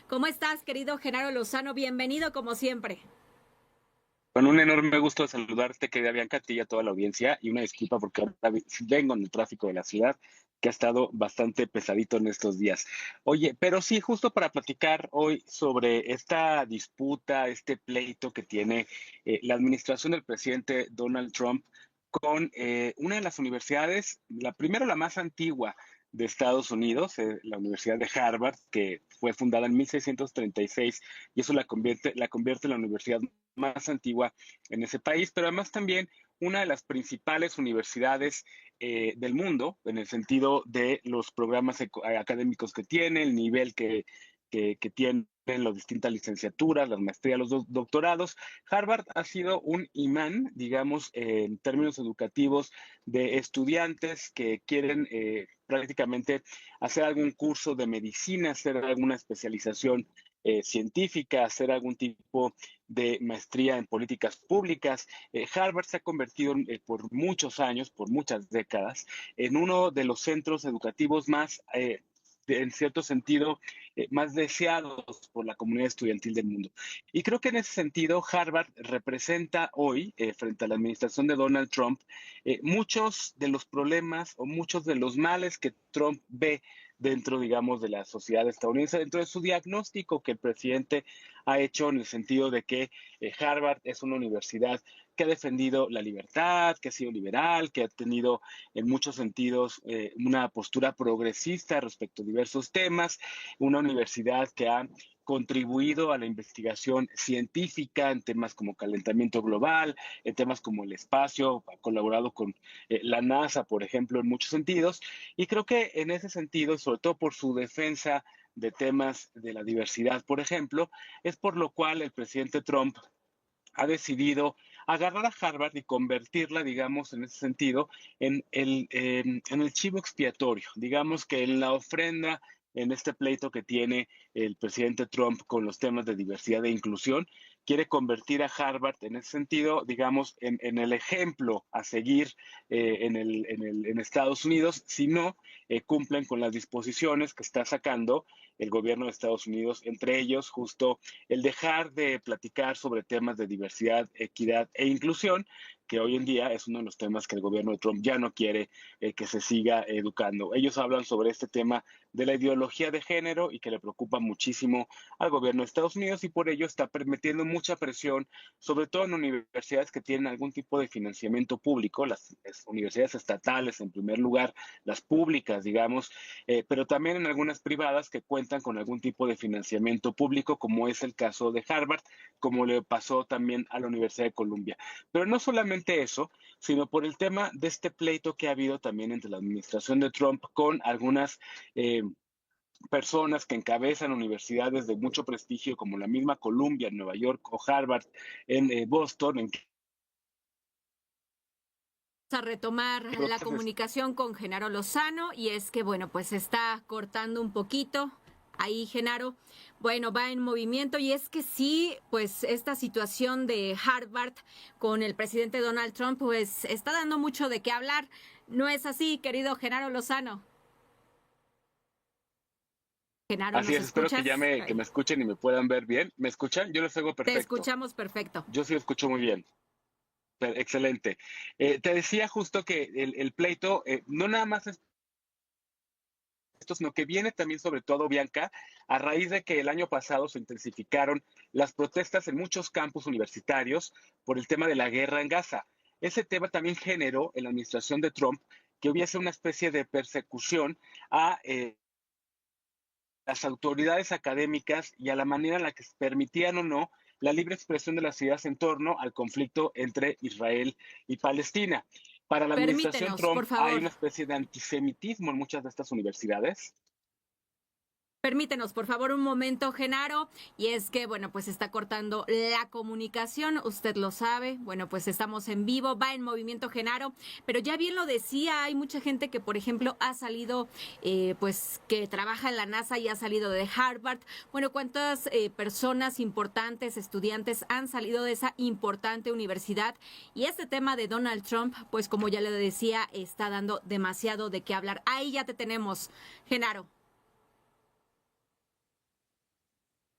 ¿Cómo estás, querido Genaro Lozano? Bienvenido como siempre. Con un enorme gusto de saludarte, querida Bianca, a ti y a toda la audiencia, y una disculpa porque ahora vengo en el tráfico de la ciudad, que ha estado bastante pesadito en estos días. Oye, pero sí, justo para platicar hoy sobre esta disputa, este pleito que tiene la administración del presidente Donald Trump con una de las universidades, la primera, la más antigua de Estados Unidos, la Universidad de Harvard, que fue fundada en 1636, y eso la convierte en la universidad más antigua en ese país, pero además también una de las principales universidades del mundo, en el sentido de los programas académicos que tiene, el nivel que tienen las distintas licenciaturas, las maestrías, los doctorados. Harvard ha sido un imán, digamos, en términos educativos, de estudiantes que quieren prácticamente hacer algún curso de medicina, hacer alguna especialización científica, hacer algún tipo de maestría en políticas públicas. Harvard se ha convertido por muchos años, por muchas décadas, en uno de los centros educativos más, en cierto sentido, más deseados por la comunidad estudiantil del mundo. Y creo que en ese sentido, Harvard representa hoy, frente a la administración de Donald Trump, muchos de los problemas o muchos de los males que Trump ve dentro, digamos, de la sociedad estadounidense, dentro de su diagnóstico que el presidente ha hecho en el sentido de que Harvard es una universidad que ha defendido la libertad, que ha sido liberal, que ha tenido en muchos sentidos una postura progresista respecto a diversos temas, una universidad que ha contribuido a la investigación científica en temas como calentamiento global, en temas como el espacio, ha colaborado con la NASA, por ejemplo, en muchos sentidos. Y creo que en ese sentido, sobre todo por su defensa de temas de la diversidad, por ejemplo, es por lo cual el presidente Trump ha decidido agarrar a Harvard y convertirla, digamos, en ese sentido, en el chivo expiatorio, digamos que en la ofrenda, en este pleito que tiene el presidente Trump con los temas de diversidad e inclusión, quiere convertir a Harvard en ese sentido, digamos, en el ejemplo a seguir en Estados Unidos, si no cumplen con las disposiciones que está sacando el gobierno de Estados Unidos, entre ellos justo el dejar de platicar sobre temas de diversidad, equidad e inclusión, que hoy en día es uno de los temas que el gobierno de Trump ya no quiere que se siga educando. Ellos hablan sobre este tema de la ideología de género y que le preocupa muchísimo al gobierno de Estados Unidos, y por ello está permitiendo mucha presión, sobre todo en universidades que tienen algún tipo de financiamiento público, las universidades estatales en primer lugar, las públicas, digamos, pero también en algunas privadas que cuentan con algún tipo de financiamiento público, como es el caso de Harvard, como le pasó también a la Universidad de Columbia. Pero no solamente eso, sino por el tema de este pleito que ha habido también entre la administración de Trump con algunas personas que encabezan universidades de mucho prestigio, como la misma Columbia en Nueva York o Harvard en Boston, en A retomar la protestas. comunicación con Genaro Lozano y es que, bueno, pues se está cortando un poquito. Ahí, Genaro, bueno, va en movimiento y es que sí, pues esta situación de Harvard con el presidente Donald Trump, pues está dando mucho de qué hablar. ¿No es así, querido Genaro Lozano? Genaro, Así ¿nos es, espero que escuchas? que me escuchen y me puedan ver bien. ¿Me escuchan? Yo les oigo Te perfecto. escuchamos perfecto. Yo sí lo escucho muy bien. Excelente. Te decía justo que el pleito no nada más es esto, sino que viene también sobre todo, Bianca, a raíz de que el año pasado se intensificaron las protestas en muchos campus universitarios por el tema de la guerra en Gaza. Ese tema también generó en la administración de Trump que hubiese una especie de persecución a las autoridades académicas y a la manera en la que se permitían o no la libre expresión de las ideas en torno al conflicto entre Israel y Palestina. Para la administración Permítenos, Trump por hay favor. una especie de antisemitismo en muchas de estas universidades. Permítenos, por favor, un momento, Genaro. Y es que, bueno, pues está cortando la comunicación, usted lo sabe. Bueno, pues estamos en vivo, va en movimiento, Genaro. Pero ya bien lo decía, hay mucha gente que, por ejemplo, ha salido, pues que trabaja en la NASA y ha salido de Harvard. Bueno, ¿cuántas personas importantes, estudiantes han salido de esa importante universidad? Y este tema de Donald Trump, pues como ya le decía, está dando demasiado de qué hablar. Ahí ya te tenemos, Genaro.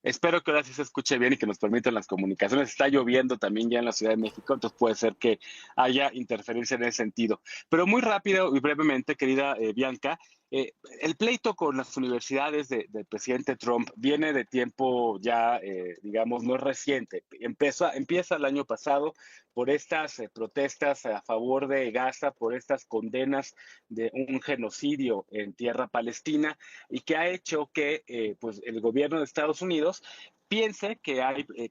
Espero que ahora sí se escuche bien y que nos permitan las comunicaciones. Está lloviendo también ya en la Ciudad de México, entonces puede ser que haya interferencia en ese sentido. Pero muy rápido y brevemente, querida Bianca, el pleito con las universidades del presidente Trump viene de tiempo ya, digamos, no es reciente. Empieza el año pasado por estas protestas a favor de Gaza, por estas condenas de un genocidio en tierra palestina y que ha hecho que pues el gobierno de Estados Unidos piense que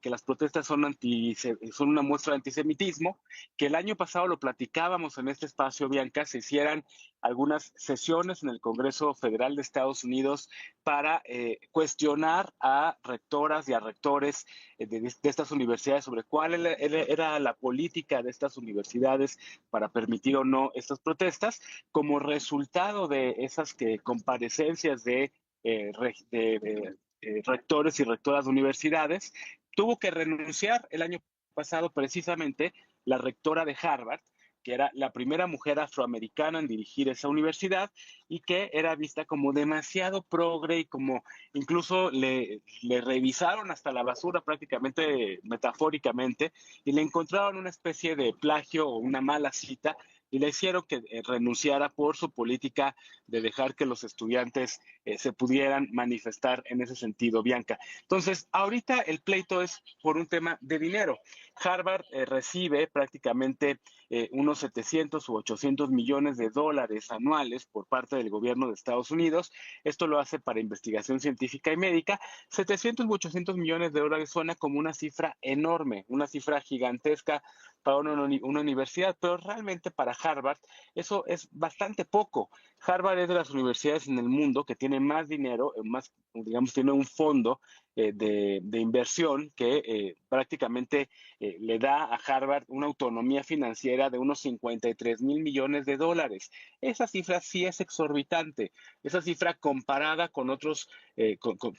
las protestas son una muestra de antisemitismo, que el año pasado lo platicábamos en este espacio, Bianca, se hicieran algunas sesiones en el Congreso Federal de Estados Unidos para cuestionar a rectoras y a rectores de estas universidades sobre cuál era la política de estas universidades para permitir o no estas protestas, como resultado de esas comparecencias de rectores y rectoras de universidades, tuvo que renunciar el año pasado precisamente la rectora de Harvard, que era la primera mujer afroamericana en dirigir esa universidad y que era vista como demasiado progre y como incluso le revisaron hasta la basura prácticamente metafóricamente y le encontraron una especie de plagio o una mala cita y le hicieron que renunciara por su política de dejar que los estudiantes se pudieran manifestar en ese sentido, Bianca. Entonces, ahorita el pleito es por un tema de dinero. Harvard recibe prácticamente unos 700 u 800 millones de dólares anuales por parte del gobierno de Estados Unidos. Esto lo hace para investigación científica y médica. 700 u 800 millones de dólares suena como una cifra enorme, una cifra gigantesca para una universidad, pero realmente para Harvard eso es bastante poco. Harvard es de las universidades en el mundo que tiene más dinero, más, digamos, tiene un fondo de inversión que prácticamente le da a Harvard una autonomía financiera de unos 53 mil millones de dólares. Esa cifra sí es exorbitante. Esa cifra comparada con otros,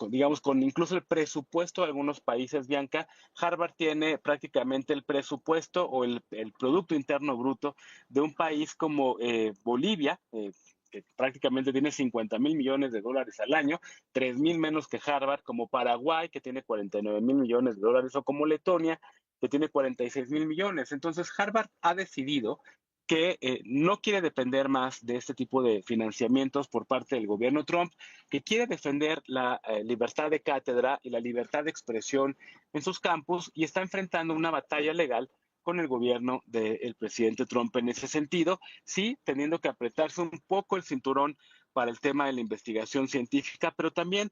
digamos, con incluso el presupuesto de algunos países, Bianca, Harvard tiene prácticamente el presupuesto o el Producto Interno Bruto de un país como Bolivia, que prácticamente tiene 50 mil millones de dólares al año, 3 mil menos que Harvard, como Paraguay, que tiene 49 mil millones de dólares, o como Letonia, que tiene 46 mil millones. Entonces, Harvard ha decidido que no quiere depender más de este tipo de financiamientos por parte del gobierno Trump, que quiere defender la libertad de cátedra y la libertad de expresión en sus campus y está enfrentando una batalla legal con el gobierno del presidente Trump en ese sentido, sí, teniendo que apretarse un poco el cinturón para el tema de la investigación científica, pero también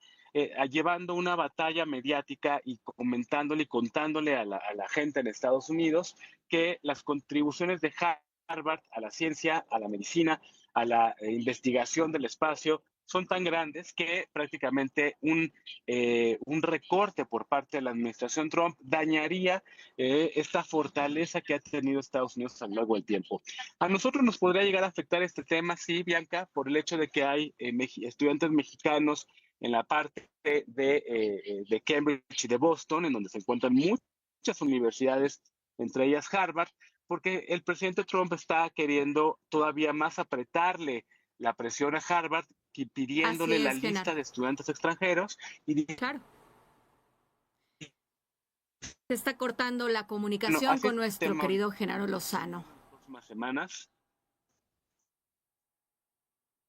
llevando una batalla mediática y comentándole y contándole a la gente en Estados Unidos que las contribuciones de Harvard a la ciencia, a la medicina, a la investigación del espacio, son tan grandes que prácticamente un recorte por parte de la administración Trump dañaría esta fortaleza que ha tenido Estados Unidos a lo largo del tiempo. A nosotros nos podría llegar a afectar este tema, sí, Bianca, por el hecho de que hay estudiantes mexicanos en la parte de Cambridge y de Boston, en donde se encuentran muchas universidades, entre ellas Harvard, porque el presidente Trump está queriendo todavía más apretarle la presión a Harvard, Así pidiéndole la es, Genaro. lista de estudiantes extranjeros y Claro. Se está cortando la bueno, comunicación así con es el nuestro tema querido ahorita Genaro Lozano. en las próximas semanas.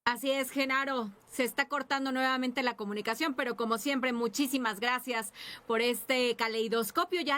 Así es, Genaro. Se está cortando nuevamente la comunicación, pero como siempre, muchísimas gracias por este caleidoscopio ya